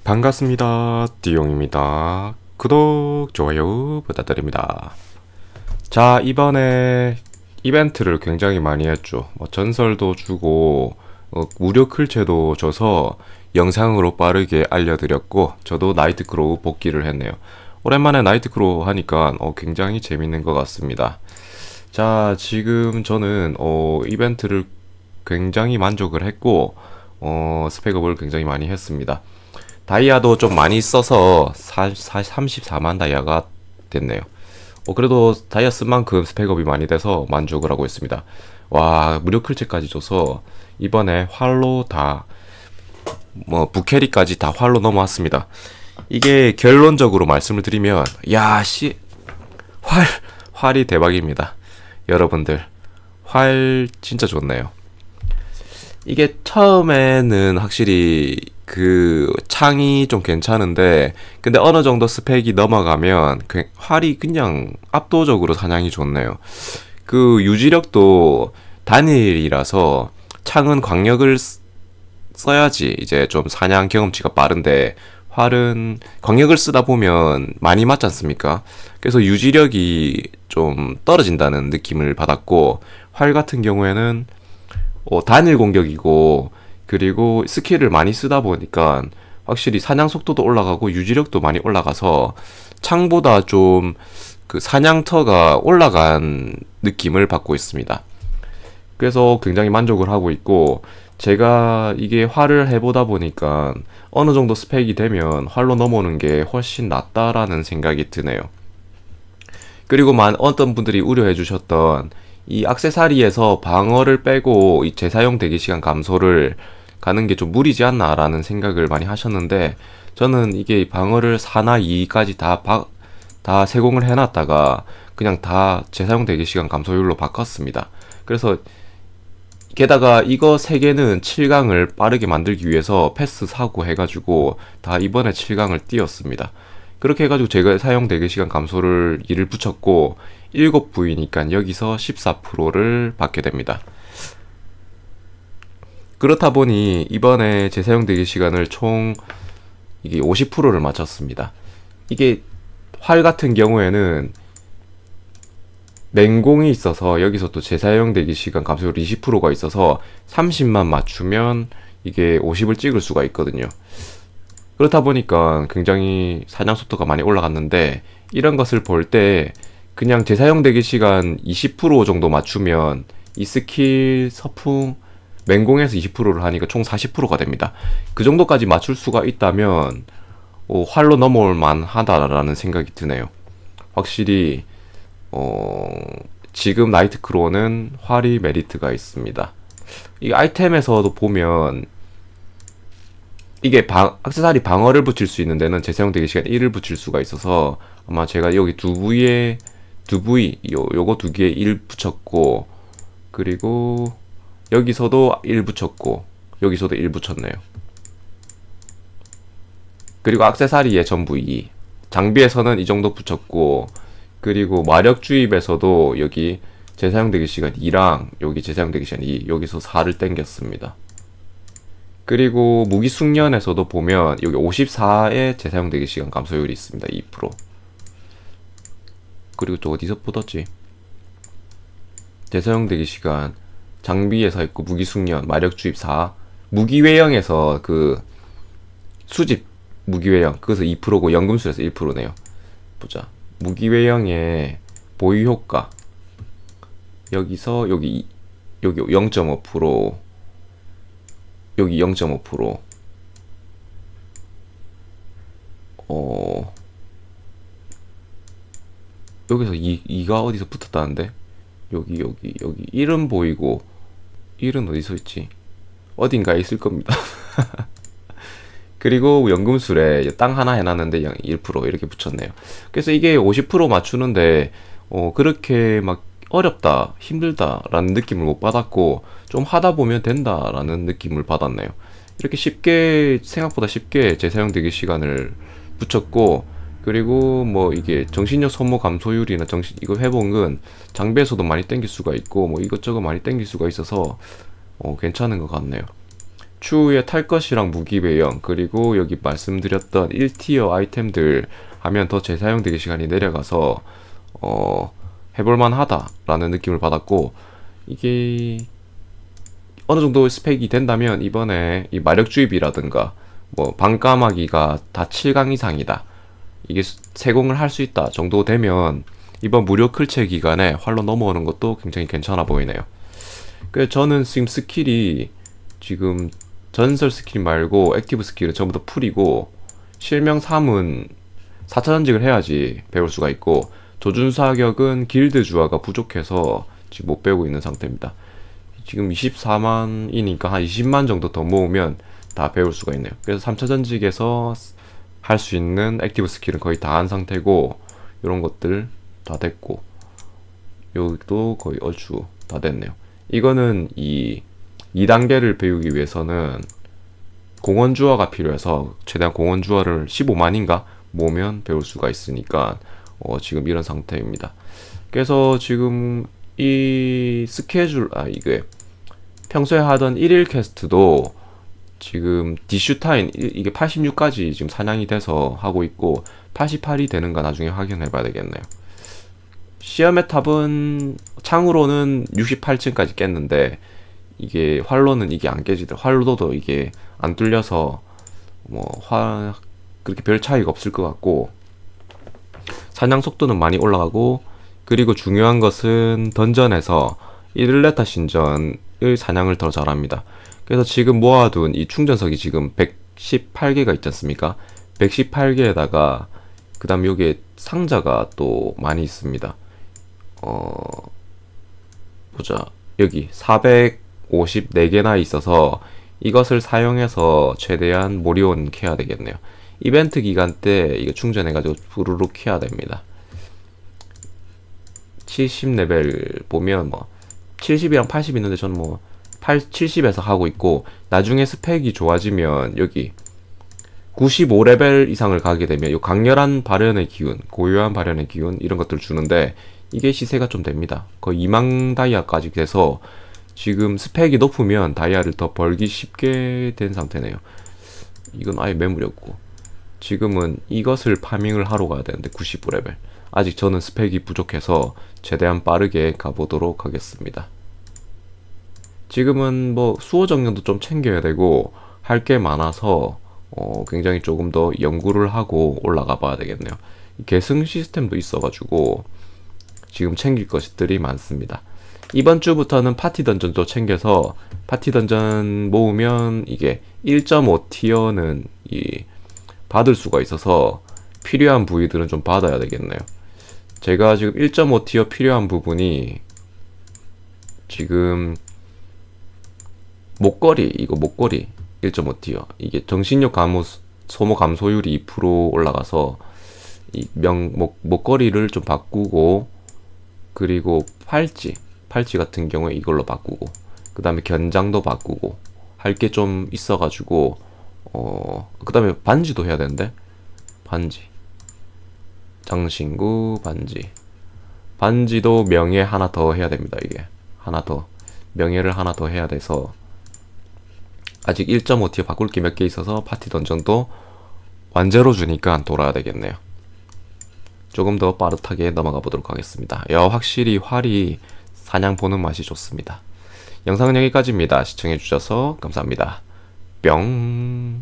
반갑습니다. 띠용입니다. 구독, 좋아요 부탁드립니다. 자, 이번에 이벤트를 굉장히 많이 했죠. 전설도 주고 무료 클체도 줘서 영상으로 빠르게 알려드렸고, 저도 나이트크로우 복귀를 했네요. 오랜만에 나이트크로우 하니까 굉장히 재밌는 것 같습니다. 자, 지금 저는 이벤트를 굉장히 만족을 했고, 스펙업을 굉장히 많이 했습니다. 다이아도 좀 많이 써서 34만 다이아가 됐네요. 그래도 다이아 쓴 만큼 스펙업이 많이 돼서 만족을 하고 있습니다. 와, 무료 클체까지 줘서 이번에 활로 다 부캐리까지 다 활로 넘어왔습니다. 이게 결론적으로 말씀을 드리면 활이 대박입니다. 여러분들 활 진짜 좋네요. 이게 처음에는 확실히 그 창이 좀 괜찮은데, 근데 어느 정도 스펙이 넘어가면 활이 그냥 압도적으로 사냥이 좋네요. 그 유지력도 단일이라서 창은 광역을 써야지 이제 좀 사냥 경험치가 빠른데, 활은 광역을 쓰다 보면 많이 맞지 않습니까? 그래서 유지력이 좀 떨어진다는 느낌을 받았고, 활 같은 경우에는 단일 공격이고, 그리고 스킬을 많이 쓰다 보니까 확실히 사냥 속도도 올라가고 유지력도 많이 올라가서 창보다 좀 그 사냥터가 올라간 느낌을 받고 있습니다. 그래서 굉장히 만족을 하고 있고, 제가 이게 활을 해보다 보니까 어느 정도 스펙이 되면 활로 넘어오는 게 훨씬 낫다라는 생각이 드네요. 그리고 어떤 분들이 우려해 주셨던 이 액세서리에서 방어를 빼고 이 재사용 대기시간 감소를 가는 게 좀 무리지 않나 라는 생각을 많이 하셨는데, 저는 이게 방어를 4나 2까지 다 세공을 해놨다가 그냥 다 재사용 대기시간 감소율로 바꿨습니다. 그래서 게다가 이거 3개는 7강을 빠르게 만들기 위해서 패스 사고 해가지고 다 이번에 7강을 띄웠습니다. 그렇게 해가지고 제가 사용 대기시간 감소를 2를 붙였고, 7부이니까 여기서 14%를 받게 됩니다. 그렇다 보니 이번에 재사용 대기시간을 총 이게 50%를 맞췄습니다. 이게 활 같은 경우에는 맹공이 있어서 여기서 또 재사용 대기시간 감소율 20%가 있어서 30만 맞추면 이게 50을 찍을 수가 있거든요. 그렇다 보니까 굉장히 사냥 속도가 많이 올라갔는데, 이런 것을 볼 때 그냥 재사용 대기시간 20% 정도 맞추면 이 스킬 서풍 맹공에서 20%를 하니까 총 40%가 됩니다. 그 정도까지 맞출 수가 있다면 활로 넘어올 만하다라는 생각이 드네요. 확실히 지금 나이트크로우는 활이 메리트가 있습니다. 이 아이템에서도 보면 이게 액세서리 방어를 붙일 수 있는 데는 재사용 대기시간 1을 붙일 수가 있어서, 아마 제가 여기 두 부위 요거 두 개에 1 붙였고, 그리고 여기서도 1 붙였고, 여기서도 1 붙였네요. 그리고 액세서리에 전부 2, 장비에서는 이 정도 붙였고, 그리고 마력 주입에서도 여기 재사용 대기시간 2랑 여기 재사용 대기시간 2, 여기서 4를 땡겼습니다. 그리고 무기 숙련에서도 보면 여기 54의 재사용 대기시간 감소율이 있습니다. 2%. 그리고 또 어디서 붙었지? 재사용 대기시간 장비에서 있고, 무기 숙련, 마력 주입 4, 무기 외형에서 그 수집 무기 외형 그것은 2%고 연금술에서 1%네요. 보자. 무기 외형의 보유 효과, 여기서 여기 0.5%, 여기 0.5%, 여기서 2가 어디서 붙었다는데, 여기 1은 보이고 1은 어디서 있지? 어딘가에 있을 겁니다. 그리고 연금술에 땅 하나 해놨는데 1% 이렇게 붙였네요. 그래서 이게 50% 맞추는데 그렇게 막 어렵다, 힘들다 라는 느낌을 못 받았고, 좀 하다 보면 된다 라는 느낌을 받았네요. 이렇게 쉽게, 생각보다 쉽게 재사용 대기시간을 붙였고, 그리고 이게 정신력 소모 감소율이나 이거 회복은 장비에서도 많이 땡길 수가 있고, 이것저것 많이 땡길 수가 있어서 괜찮은 것 같네요. 추후에 탈 것이랑 무기 배영, 그리고 여기 말씀드렸던 1티어 아이템들 하면 더 재사용되기 시간이 내려가서 해볼만 하다라는 느낌을 받았고, 이게 어느 정도 스펙이 된다면 이번에 이 마력 주입이라든가 뭐 반까마귀가 다 7강 이상이다, 이게 세공을 할 수 있다 정도 되면 이번 무료 클체 기간에 활로 넘어오는 것도 굉장히 괜찮아 보이네요. 그래서 저는 지금 스킬이 지금 전설 스킬 말고 액티브 스킬은 전부 다 풀이고, 실명 3은 4차 전직을 해야지 배울 수가 있고, 조준 사격은 길드 주화가 부족해서 지금 못 배우고 있는 상태입니다. 지금 24만이니까 한 20만 정도 더 모으면 다 배울 수가 있네요. 그래서 3차 전직에서 할 수 있는 액티브 스킬은 거의 다 한 상태고, 이런 것들 다 됐고, 여기도 거의 얼추 다 됐네요. 이거는 이 2단계를 배우기 위해서는 공원 주화가 필요해서 최대한 공원 주화를 15만인가 모으면 배울 수가 있으니까 지금 이런 상태입니다. 그래서 지금 이 스케줄, 이게 평소에 하던 1일 퀘스트도 지금 디슈타인 이게 86까지 지금 사냥이 돼서 하고 있고, 88이 되는가 나중에 확인해 봐야 되겠네요. 시험의 탑은 창으로는 68층까지 깼는데, 이게 활로는 이게 안 깨지더라. 활로도 이게 안 뚫려서 그렇게 별 차이가 없을 것 같고, 사냥 속도는 많이 올라가고, 그리고 중요한 것은 던전에서 이를레타 신전의 사냥을 더 잘합니다. 그래서 지금 모아둔 이 충전석이 지금 118개가 있지 않습니까? 118개에다가 그 다음 여기에 상자가 또 많이 있습니다. 보자. 여기 454개나 있어서 이것을 사용해서 최대한 모리온 캐야 되겠네요. 이벤트 기간 때 이거 충전해가지고 부르륵 캐야 됩니다. 70레벨 보면 70이랑 80 있는데 저는 70에서 하고 있고, 나중에 스펙이 좋아지면 여기 95레벨 이상을 가게 되면 요 강렬한 발현의 기운, 고요한 발현의 기운 이런 것들 주는데, 이게 시세가 좀 됩니다. 거의 2만 다이아까지 돼서 지금 스펙이 높으면 다이아를 더 벌기 쉽게 된 상태네요. 이건 아예 매물이었고, 지금은 이것을 파밍을 하러 가야 되는데 95레벨. 아직 저는 스펙이 부족해서 최대한 빠르게 가보도록 하겠습니다. 지금은 수호 정령도 좀 챙겨야 되고 할 게 많아서 굉장히 조금 더 연구를 하고 올라가 봐야 되겠네요. 계승 시스템도 있어가지고 지금 챙길 것들이 많습니다. 이번 주부터는 파티 던전도 챙겨서, 파티 던전 모으면 이게 1.5 티어는 받을 수가 있어서 필요한 부위들은 좀 받아야 되겠네요. 제가 지금 1.5 티어 필요한 부분이 지금 목걸이 1.5 티어, 이게 정신력 감소, 소모 감소율이 2% 올라가서 이 목걸이를 좀 바꾸고, 그리고 팔찌 같은 경우에 이걸로 바꾸고, 그 다음에 견장도 바꾸고 할 게 좀 있어가지고, 그 다음에 반지도 해야 되는데, 장신구 반지도 명예 하나 더 해야 됩니다. 이게 명예를 하나 더 해야 돼서 아직 1.5 티어 바꿀 게 몇 개 있어서 파티 던전도 완제로 주니까 돌아야 되겠네요. 조금 더 빠듯하게 넘어가 보도록 하겠습니다. 확실히 활이 사냥 보는 맛이 좋습니다. 영상은 여기까지입니다. 시청해주셔서 감사합니다. 뿅.